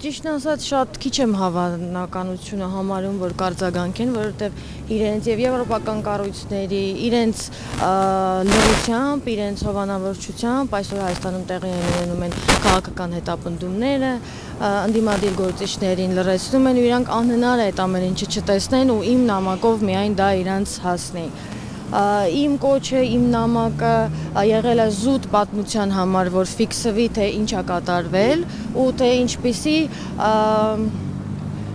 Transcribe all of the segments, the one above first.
ճիշտն ասած շատ քիչ եմ հավանականությունը համարում, որ կարձագանք են, որովհետև իրենց եւ եվրոպական կառույցների, իրենց լրությամբ, իրենց հովանավորչությամբ այսօր Հայաստանում տեղի ունենում են քաղաքական հետապնդումները, ընդդիմադիր գործիչներին լրացնում են ու իրանք անհնար է այդ ամեն ինչը չտեսնեն ու իմ նամակով միայն դա իրանց հասնի։ Իմ կոչը, իմ նամակը եղել է զուտ պատմության համար, որ ֆիքսվի, թե ինչ է կատարվել ու թե ինչպիսի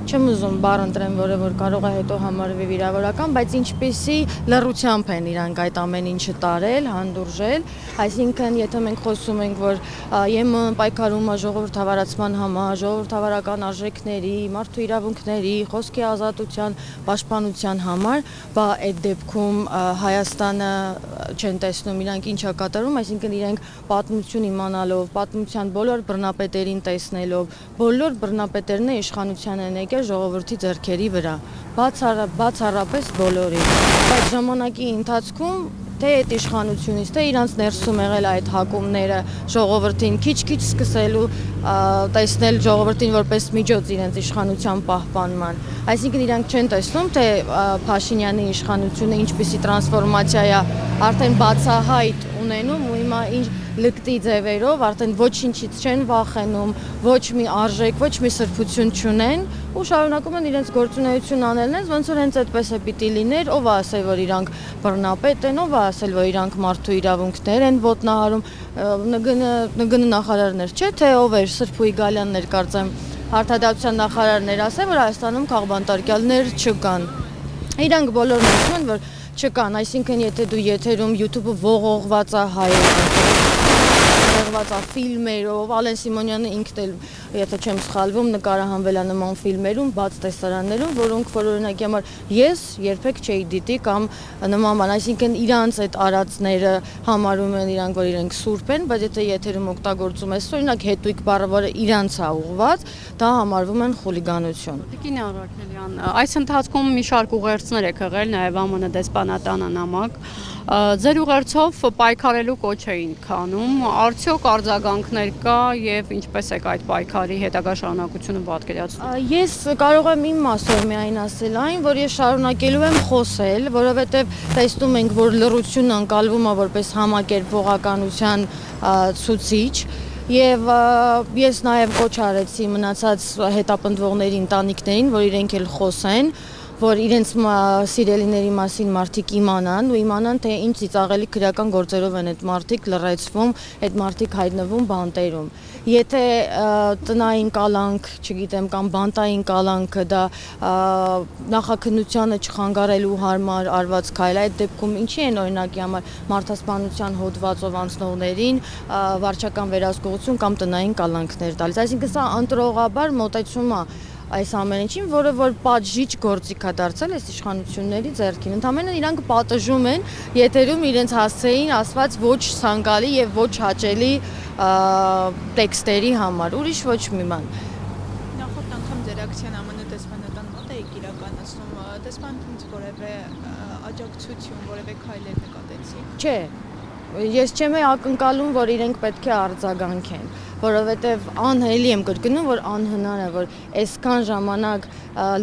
չեմ ուզում բառ ընտրեմ, որը որ կարող է հետո համարվի վիրավորական, բայց ինչպիսի լռությամբ են իրանք այդ ամեն ինչը տարել, հանդուրժել, այսինքն եթե մենք խոսում ենք, որ ԵՄ պայքարում է ժողովրդավարացման համար, ժողովրդավարական արժեքների, մարդու իրավունքների, խոսքի ազատության, պաշտպանության համար, բա այդ դեպքում Հայաստանը չեն տեսնում իրանք ինչ է կատարում, այսինքն իրենք պատմություն իմանալով, պատմության բոլոր բռնապետերին տեսնելով, բոլոր բռնապետերն իշխանության են եկել ժողովրդի ձեռքերի վրա, բացառապես բոլորի, բայց ժամանակի ընթացքում թե այդ իշխանությունից, թե իրանց ներսում եղել այդ հակումները ժողովրդին քիչ-քիչ սկսելու տեսնել ժողովրդին որպես միջոց իրենց իշխանության պահպանման, այսինքն իրանք չեն տեսնում, թե Փաշինյանի իշխանությունը ինչպիսի տրանսֆորմացիա է արդեն բացահայտ ունենում ու հիմա ինչ լկտի ձևերով արդեն ոչինչից չեն վախենում, ոչ մի արժեք, ոչ մի սրբություն չունեն ու շարունակում են իրենց գործունեություն անելն, ոնց որ հենց այդպես է պիտի լիներ, ով է ասել, որ իրանք բռնապետ են, ով է ասել, որ իրանք մարդու իրավունքներ են ոտնահարում, ՆԳՆ նախարարներ, չէ, թե ով էր Սրփուի Գալյաններ կարծեմ, Արդարադատության նախարարներ ասել, որ Հայաստանում քաղբանտարկյալներ չկան։ Իրանք բոլորն ասում են, որ չկան, այսինքն եթե դու եթերում YouTube-ը ողողված է հայերեն, ողողված է ֆիլմերով, Ալեն Սիմոնյանը ինքն էլ, եթե չեմ սխալվում, նկարահանվել է նման ֆիլմերում, բաց տեսարաններում, որոնք որ օրինակի համար ես երբեք չէի դիտի կամ նման բան, այսինքն իրանց այդ արածները համարում են իրանք, որ իրենք սուրբ են, բայց եթե եթերում օգտագործում ես, օրինակ հետույք բառը, որը իրանց է ուղղված, դա համարվում են խուլիգանություն։ Տիկին Արաքելյան, այս ընթացքում մի շարք ուղերձներ եք եղել, նաև ԱՄՆ դեսպանատանը նամակ, ձեր ուղերձով պայքարելու կոչ էին քանում, արդյոք արձագանքներ կա եւ ինչպես եք այդ պայքարի հետագա շարունակությունը պատկերացնում։ Ես կարող եմ իմ մասով միայն ասել այն, որ ես շարունակելու եմ խոսել, որովհետեւ տեսնում ենք, որ լռությունն անցալվում է որպես համակերպողականության ցուցիչ Եվ ես նաև կոչ արեցի մնացած հետապնդվողների ընտանիքներին, որ իրենք էլ խոսեն, որ իրենց սիրելիների մասին մարդիկ իմանան ու իմանան, թե ինչ ծիծաղելի քրեական գործերով են այդ մարդիկ լռեցվում, այդ մարդիկ հայտնվում բանտերում։ Եթե տնային կալանք, չգիտեմ, կամ բանտային կալանքը դա նախաքննությանը չխանգարելու համար արված քայլ, այդ դեպքում ինչի են օրինակի համար մարդասպանության հոդվածով անցնողներին վարչական վերահսկողություն կամ տնային կալանքներ տալիս։ Այսինքն սա ընտրողաբար մոտեցում է այս ամեն ինչին, որը որ պատժիչ գործիք է դարձել այս իշխանությունների ձեռքին։ Ընդհանրապես իրանք պատժում են եթերում իրենց հասցեին ասված ոչ ցանկալի եւ ոչ հաճելի տեքստերի համար, ուրիշ ոչ մի բան։ Նախորդ անգամ ձեր ակցիան ԱՄՆ դեսպանատան մոտ եք իրականացնում, դեսպանատանից որևէ աջակցություն, որևէ քայլեր նկատեցիք։ Չէ, ես չեմ ակնկալում, որ իրենք պետք է արձագանքեն, որովհետև անհելի եմ կրկնում, որ անհնար է, որ այսքան ժամանակ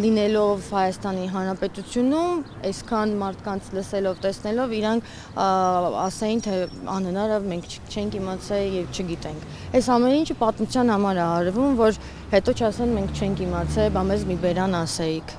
լինելով Հայաստանի Հանրապետությունում, այսքան մարդկանց լսելով, տեսնելով, իրանք ասեին, թե անհնար է, մենք չենք իմացել եւ չգիտենք։ Այս ամեն ինչը պատմության համար է արվում, որ հետո չասեն մենք չենք իմացել, բա մեզ մի բերան ասեիք։